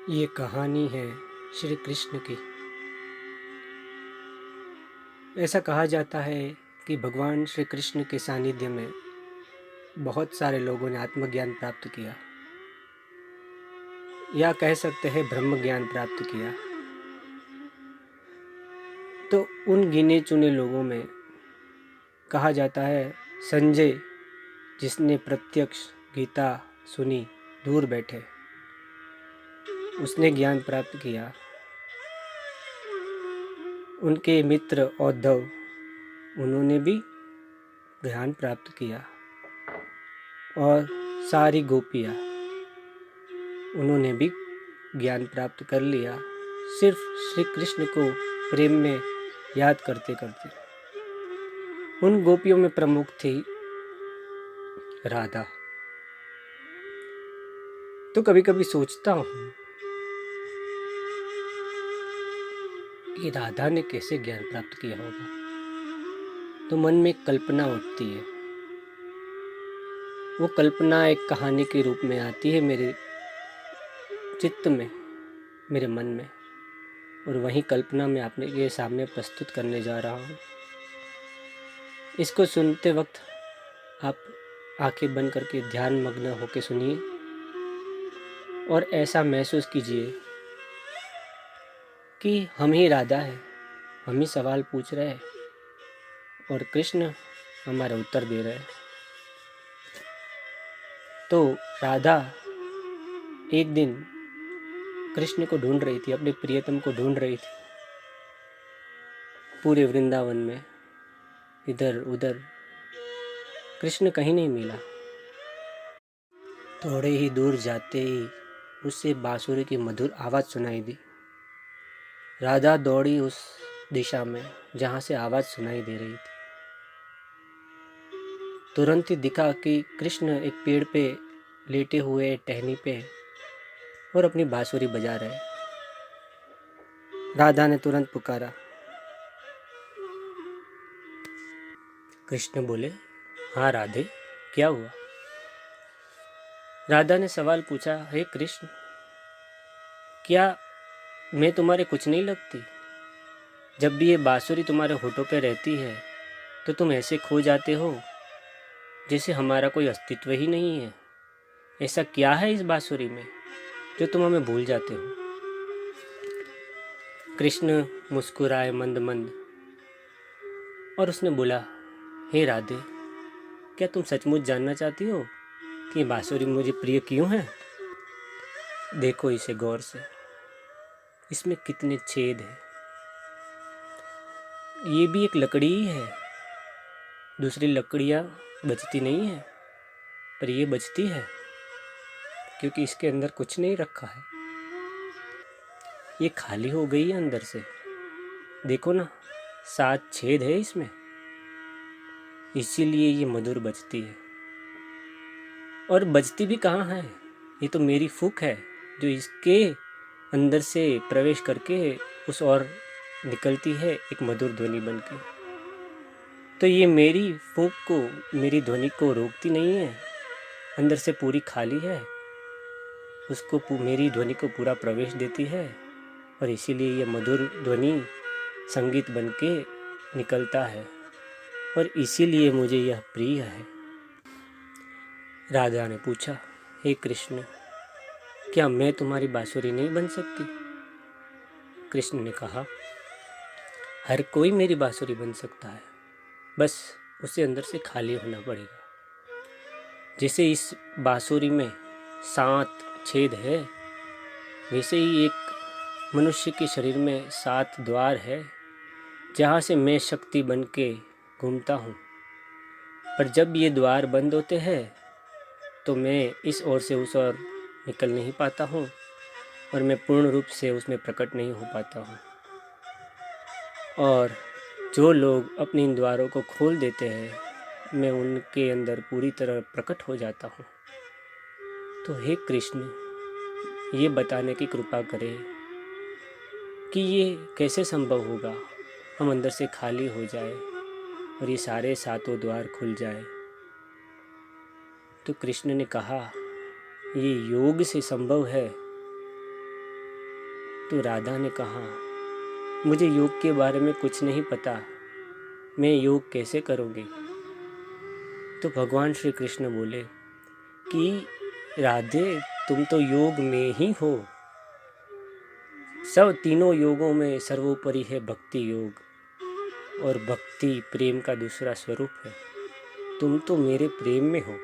ये कहानी है श्री कृष्ण की। ऐसा कहा जाता है कि भगवान श्री कृष्ण के सानिध्य में बहुत सारे लोगों ने आत्मज्ञान प्राप्त किया, या कह सकते हैं ब्रह्म ज्ञान प्राप्त किया। तो उन गिने चुने लोगों में कहा जाता है संजय, जिसने प्रत्यक्ष गीता सुनी दूर बैठे, उसने ज्ञान प्राप्त किया। उनके मित्र उद्धव, उन्होंने भी ज्ञान प्राप्त किया। और सारी गोपियाँ, उन्होंने भी ज्ञान प्राप्त कर लिया, सिर्फ श्री कृष्ण को प्रेम में याद करते करते। उन गोपियों में प्रमुख थी राधा। तो कभी कभी सोचता हूँ कि राधा ने कैसे ज्ञान प्राप्त किया होगा, तो मन में एक कल्पना उठती है। वो कल्पना एक कहानी के रूप में आती है मेरे चित्त में, मेरे मन में, और वही कल्पना मैं आपके सामने प्रस्तुत करने जा रहा हूँ। इसको सुनते वक्त आप आंखें बंद करके ध्यान मग्न होकर सुनिए और ऐसा महसूस कीजिए कि हम ही राधा है, हम ही सवाल पूछ रहे हैं और कृष्ण हमारा उत्तर दे रहे हैं। तो राधा एक दिन कृष्ण को ढूंढ रही थी, अपने प्रियतम को ढूंढ रही थी पूरे वृंदावन में, इधर उधर। कृष्ण कहीं नहीं मिला। थोड़े ही दूर जाते ही उससे बांसुरी की मधुर आवाज़ सुनाई दी। राधा दौड़ी उस दिशा में जहाँ से आवाज़ सुनाई दे रही थी। तुरंत ही दिखा कि कृष्ण एक पेड़ पे लेटे हुए टहनी पे और अपनी बांसुरी बजा रहे। राधा ने तुरंत पुकारा। कृष्ण बोले, हाँ राधे, क्या हुआ? राधा ने सवाल पूछा, हे कृष्ण, क्या मैं तुम्हारे कुछ नहीं लगती? जब भी ये बांसुरी तुम्हारे होठों पे रहती है तो तुम ऐसे खो जाते हो जैसे हमारा कोई अस्तित्व ही नहीं है। ऐसा क्या है इस बांसुरी में जो तुम हमें भूल जाते हो? कृष्ण मुस्कुराए मंद मंद और उसने बोला, हे राधे, क्या तुम सचमुच जानना चाहती हो कि बांसुरी मुझे प्रिय क्यों है? देखो इसे गौर से, इसमें कितने छेद हैं। ये भी एक लकड़ी ही है, दूसरी लकड़ियाँ बचती नहीं है, पर ये बचती है क्योंकि इसके अंदर कुछ नहीं रखा है। ये खाली हो गई है अंदर से। देखो ना, 7 छेद है इसमें, इसीलिए ये मधुर बजती है। और बजती भी कहाँ है, ये तो मेरी फूंक है जो इसके अंदर से प्रवेश करके उस और निकलती है एक मधुर ध्वनि बनके। तो ये मेरी फूंक को, मेरी ध्वनि को रोकती नहीं है, अंदर से पूरी खाली है, उसको मेरी ध्वनि को पूरा प्रवेश देती है और इसीलिए ये मधुर ध्वनि संगीत बनके निकलता है और इसीलिए मुझे यह प्रिय है। राधा ने पूछा, हे कृष्ण, क्या मैं तुम्हारी बांसुरी नहीं बन सकती? कृष्ण ने कहा, हर कोई मेरी बांसुरी बन सकता है, बस उसे अंदर से खाली होना पड़ेगा। जैसे इस बांसुरी में 7 छेद है, वैसे ही एक मनुष्य के शरीर में 7 द्वार है जहाँ से मैं शक्ति बन के घूमता हूँ। पर जब ये द्वार बंद होते हैं तो मैं इस ओर से उस ओर निकल नहीं पाता हूँ और मैं पूर्ण रूप से उसमें प्रकट नहीं हो पाता हूँ। और जो लोग अपने इन द्वारों को खोल देते हैं, मैं उनके अंदर पूरी तरह प्रकट हो जाता हूँ। तो हे कृष्ण, ये बताने की कृपा करें कि ये कैसे संभव होगा, हम अंदर से खाली हो जाए और ये सारे 7 द्वार खुल जाए। तो कृष्ण ने कहा, ये योग से संभव है, तो राधा ने कहा, मुझे योग के बारे में कुछ नहीं पता, मैं योग कैसे करूँगी। तो भगवान श्री कृष्ण बोले कि राधे, तुम तो योग में ही हो। सब तीनों योगों में सर्वोपरि है भक्ति योग, और भक्ति प्रेम का दूसरा स्वरूप है। तुम तो मेरे प्रेम में हो,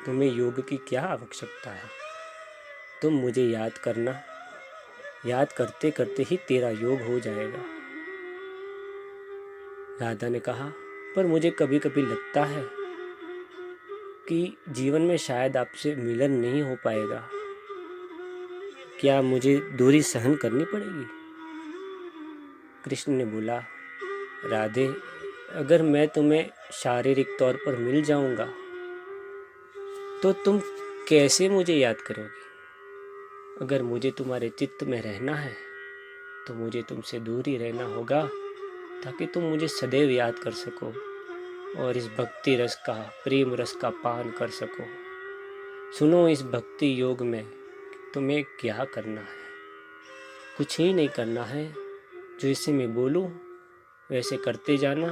तुम्हें योग की क्या आवश्यकता है। तुम मुझे याद करना, याद करते करते ही तेरा योग हो जाएगा। राधा ने कहा, पर मुझे कभी कभी लगता है कि जीवन में शायद आपसे मिलन नहीं हो पाएगा। क्या मुझे दूरी सहन करनी पड़ेगी। कृष्ण ने बोला, राधे, अगर मैं तुम्हें शारीरिक तौर पर मिल जाऊंगा तो तुम कैसे मुझे याद करोगी। अगर मुझे तुम्हारे चित्त में रहना है तो मुझे तुमसे दूर ही रहना होगा, ताकि तुम मुझे सदैव याद कर सको और इस भक्ति रस का, प्रेम रस का पान कर सको। सुनो, इस भक्ति योग में तुम्हें क्या करना है। कुछ ही नहीं करना है, जैसे मैं बोलूं वैसे करते जाना।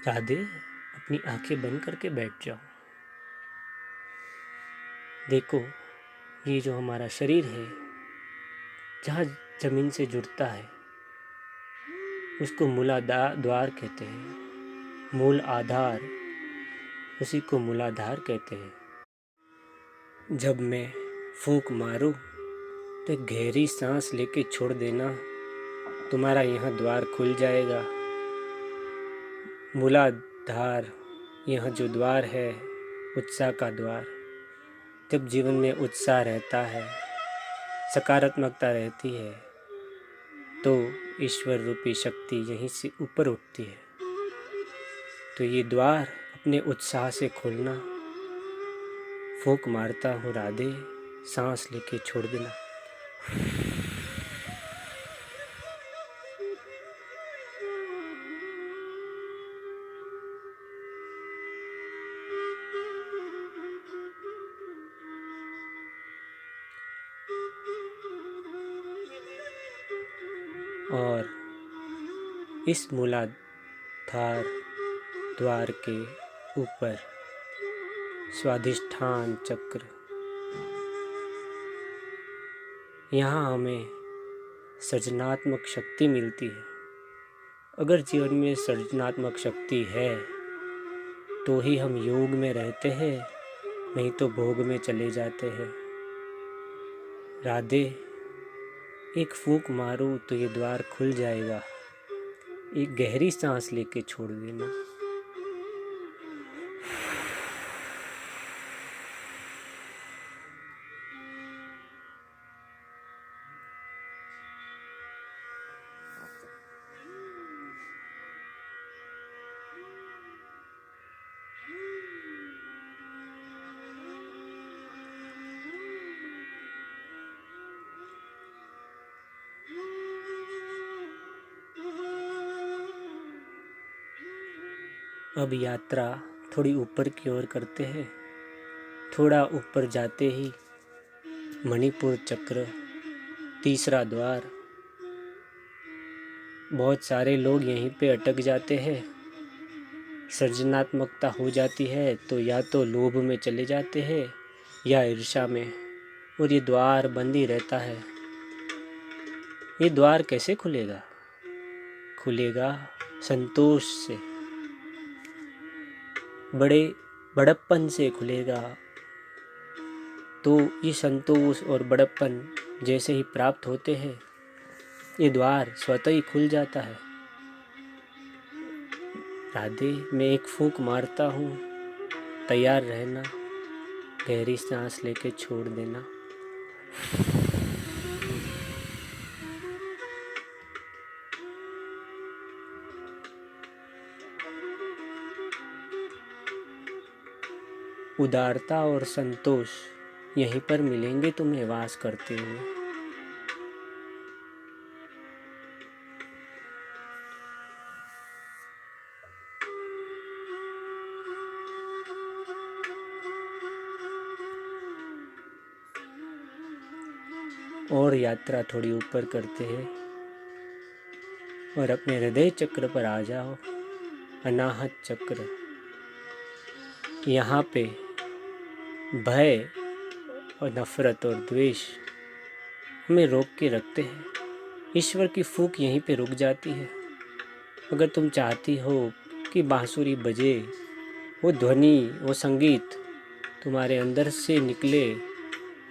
राधे, अपनी आंखें बंद करके बैठ जाओ। देखो, ये जो हमारा शरीर है, जहाँ जमीन से जुड़ता है उसको मूलाधार कहते हैं। मूल आधार, उसी को मूलाधार कहते हैं। जब मैं फूंक मारूं तो गहरी सांस लेके छोड़ देना, तुम्हारा यहाँ द्वार खुल जाएगा। मूलाधार, यहाँ जो द्वार है, उत्साह का द्वार। जब जीवन में उत्साह रहता है, सकारात्मकता रहती है, तो ईश्वर रूपी शक्ति यहीं से ऊपर उठती है। तो ये द्वार अपने उत्साह से खोलना। फूंक मारता हूँ राधे, सांस लेके छोड़ देना। और इस मूलाधार द्वार के ऊपर स्वाधिष्ठान चक्र, यहाँ हमें सृजनात्मक शक्ति मिलती है। अगर जीवन में सृजनात्मक शक्ति है तो ही हम योग में रहते हैं, नहीं तो भोग में चले जाते हैं। राधे, एक फूंक मारो तो ये द्वार खुल जाएगा। एक गहरी सांस लेके छोड़ देना। अब यात्रा थोड़ी ऊपर की ओर करते हैं। थोड़ा ऊपर जाते ही मणिपुर चक्र, तीसरा द्वार। बहुत सारे लोग यहीं पे अटक जाते हैं। सृजनात्मकता हो जाती है तो या तो लोभ में चले जाते हैं या ईर्ष्या में, और ये द्वार बंद ही रहता है। ये द्वार कैसे खुलेगा? खुलेगा संतोष से, बड़प्पन से खुलेगा। तो ये संतोष और बड़प्पन जैसे ही प्राप्त होते हैं, ये द्वार स्वतः ही खुल जाता है। राधे, मैं एक फूंक मारता हूँ, तैयार रहना। गहरी सांस लेके छोड़ देना। उदारता और संतोष यहीं पर मिलेंगे तुम्हें वास करते हुए। और यात्रा थोड़ी ऊपर करते हैं और अपने हृदय चक्र पर आ जाओ। अनाहत चक्र, यहाँ पे भय और नफरत और द्वेष हमें रोक के रखते हैं। ईश्वर की फूंक यहीं पे रुक जाती है। अगर तुम चाहती हो कि बांसुरी बजे, वो ध्वनि, वो संगीत तुम्हारे अंदर से निकले,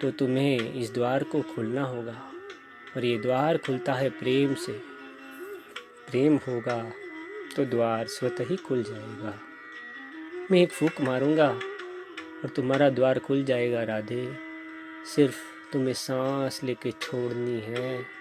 तो तुम्हें इस द्वार को खोलना होगा। और ये द्वार खुलता है प्रेम से। प्रेम होगा तो द्वार स्वतः ही खुल जाएगा। मैं एक फूंक मारूंगा और तुम्हारा द्वार खुल जाएगा राधे। सिर्फ तुम्हें सांस लेके छोड़नी है।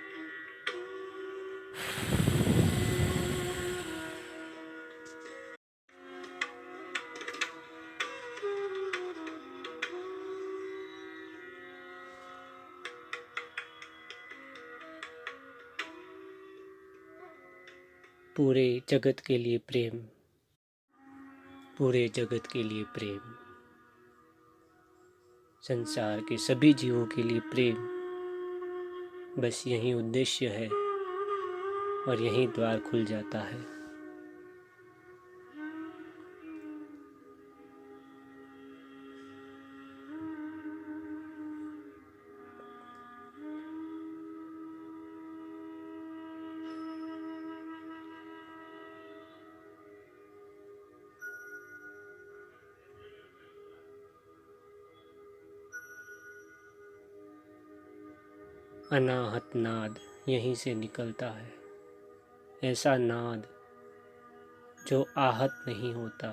पूरे जगत के लिए प्रेम, पूरे जगत के लिए प्रेम, संसार के सभी जीवों के लिए प्रेम। बस यही उद्देश्य है और यही द्वार खुल जाता है। अनाहत नाद यहीं से निकलता है, ऐसा नाद जो आहत नहीं होता।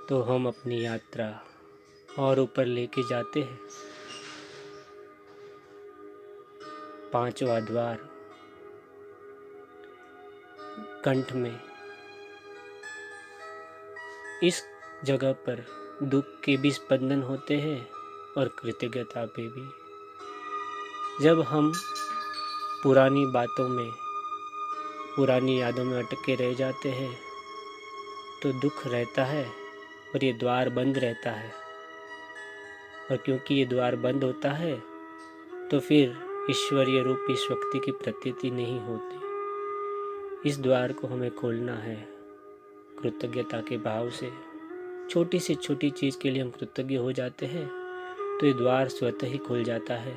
तो हम अपनी यात्रा और ऊपर लेके जाते हैं। 5वां द्वार कंठ में। इस जगह पर दुख के भी स्पंदन होते हैं और कृतज्ञता पे भी। जब हम पुरानी बातों में, पुरानी यादों में अटके रह जाते हैं तो दुख रहता है और ये द्वार बंद रहता है। और क्योंकि ये द्वार बंद होता है तो फिर ईश्वरीय रूप की शक्ति की प्रतीति नहीं होती। इस द्वार को हमें खोलना है कृतज्ञता के भाव से। छोटी से छोटी चीज़ के लिए हम कृतज्ञ हो जाते हैं तो ये द्वार स्वतः ही खुल जाता है।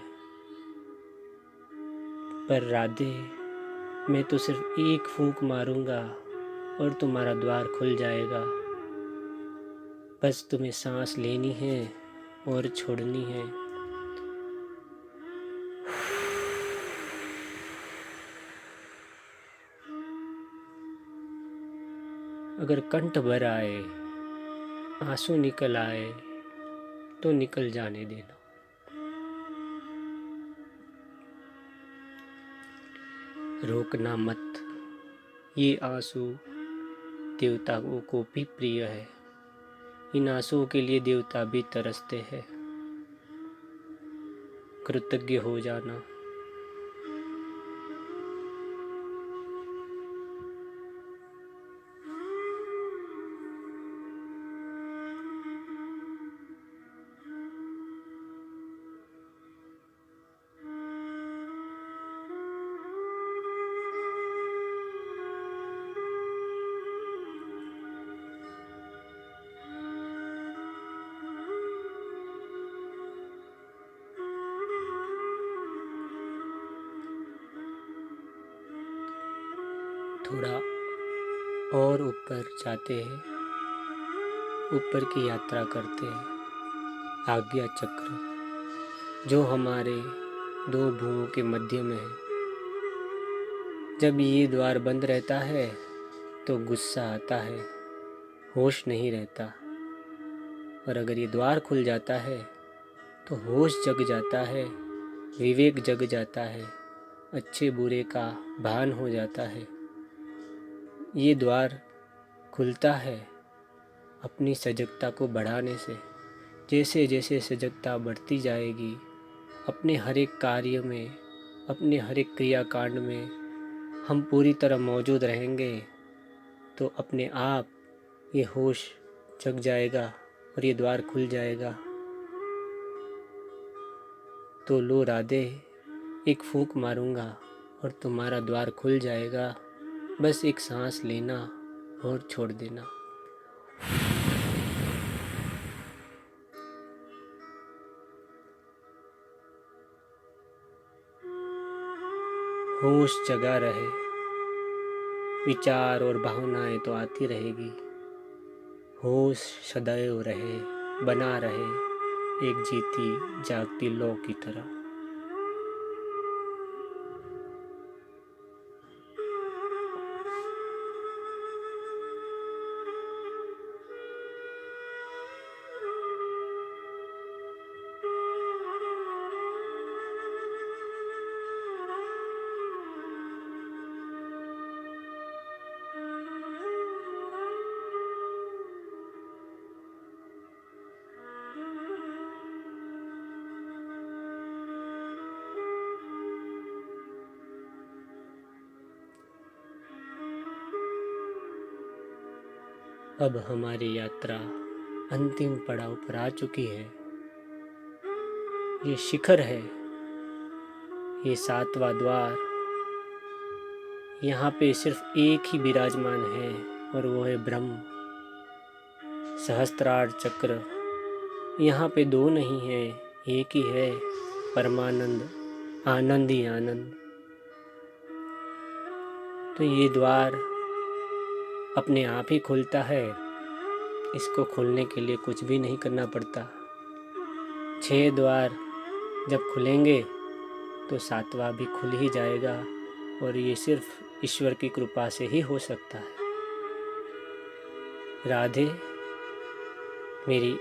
पर राधे, मैं तो सिर्फ एक फूंक मारूंगा और तुम्हारा द्वार खुल जाएगा। बस तुम्हें सांस लेनी है और छोड़नी है। अगर कंठ भर आए, आंसू निकल आए तो निकल जाने देना। रोकना मत। ये आंसू देवताओं को भी प्रिय है। इन आंसुओं के लिए देवता भी तरसते हैं। कृतज्ञ हो जाना। थोड़ा और ऊपर जाते हैं, ऊपर की यात्रा करते हैं। आज्ञा चक्र जो हमारे 2 भुवों के मध्य में है। जब ये द्वार बंद रहता है तो गुस्सा आता है, होश नहीं रहता। और अगर ये द्वार खुल जाता है तो होश जग जाता है, विवेक जग जाता है, अच्छे बुरे का भान हो जाता है। ये द्वार खुलता है अपनी सजगता को बढ़ाने से। जैसे जैसे सजगता बढ़ती जाएगी, अपने हर एक कार्य में अपने हर एक क्रियाकांड में हम पूरी तरह मौजूद रहेंगे तो अपने आप ये होश जग जाएगा और ये द्वार खुल जाएगा। तो लो राधे, एक फूंक मारूंगा और तुम्हारा द्वार खुल जाएगा। बस एक सांस लेना और छोड़ देना। होश जगा रहे, विचार और भावनाएं तो आती रहेगी। होश सदैव रहे, बना रहे, एक जीती जागती लौ की तरह। अब हमारी यात्रा अंतिम पड़ाव पर आ चुकी है। ये शिखर है, ये 7वां द्वार। यहाँ पे सिर्फ एक ही विराजमान है और वो है ब्रह्म। सहस्त्रार चक्र, यहाँ पे दो नहीं है, एक ही है, परमानंद, आनंद ही आनंद। तो ये द्वार अपने आप ही खुलता है। इसको खोलने के लिए कुछ भी नहीं करना पड़ता। 6 द्वार जब खुलेंगे तो 7वां भी खुल ही जाएगा और ये सिर्फ ईश्वर की कृपा से ही हो सकता है। राधे, मेरी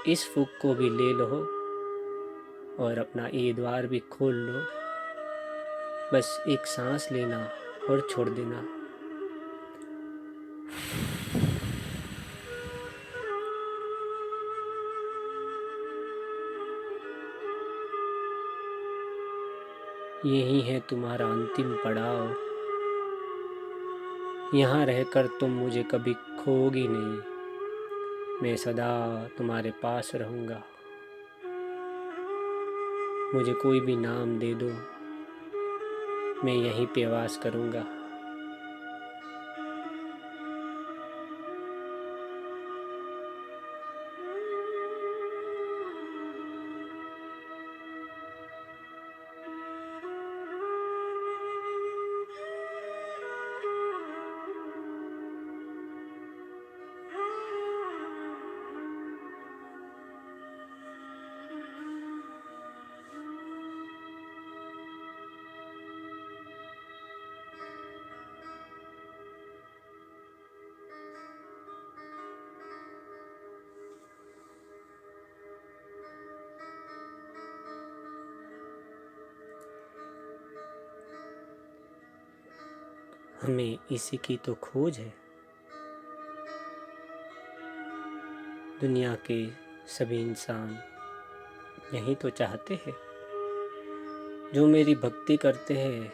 इस फूंक को भी ले लो और अपना ये द्वार भी खोल लो। बस एक सांस लेना और छोड़ देना। यही है तुम्हारा अंतिम पड़ाव। यहाँ रहकर तुम मुझे कभी खोओगी नहीं। मैं सदा तुम्हारे पास रहूँगा। मुझे कोई भी नाम दे दो, मैं यहीं पे वास करूँगा। हमें इसी की तो खोज है। दुनिया के सभी इंसान यही तो चाहते हैं। जो मेरी भक्ति करते हैं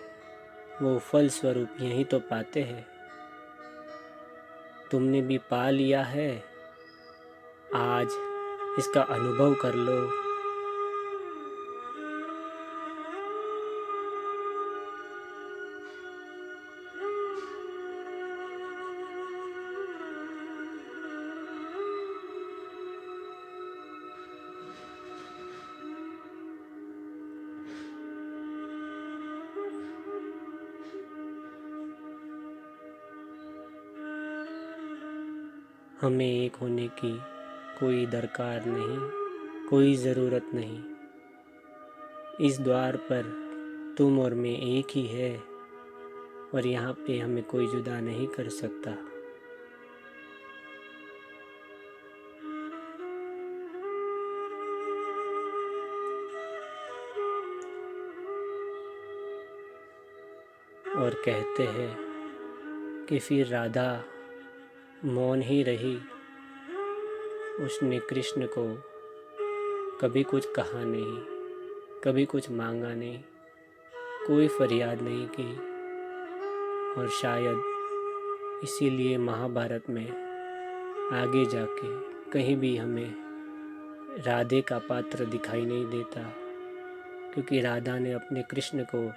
वो फल स्वरूप यही तो पाते हैं। तुमने भी पा लिया है, आज इसका अनुभव कर लो। हमें एक होने की कोई दरकार नहीं, कोई ज़रूरत नहीं। इस द्वार पर तुम और मैं एक ही है और यहाँ पे हमें कोई जुदा नहीं कर सकता। और कहते हैं कि फिर राधा मौन ही रही। उसने कृष्ण को कभी कुछ कहा नहीं, कभी कुछ मांगा नहीं। कोई फरियाद नहीं की। और शायद इसीलिए महाभारत में आगे जाके कहीं भी हमें राधे का पात्र दिखाई नहीं देता, क्योंकि राधा ने अपने कृष्ण को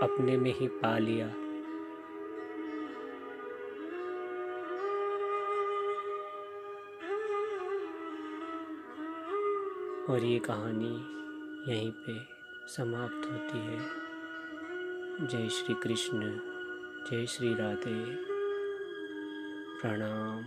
अपने में ही पा लिया। और ये कहानी यहीं पे समाप्त होती है। जय श्री कृष्ण, जय श्री राधे, प्रणाम।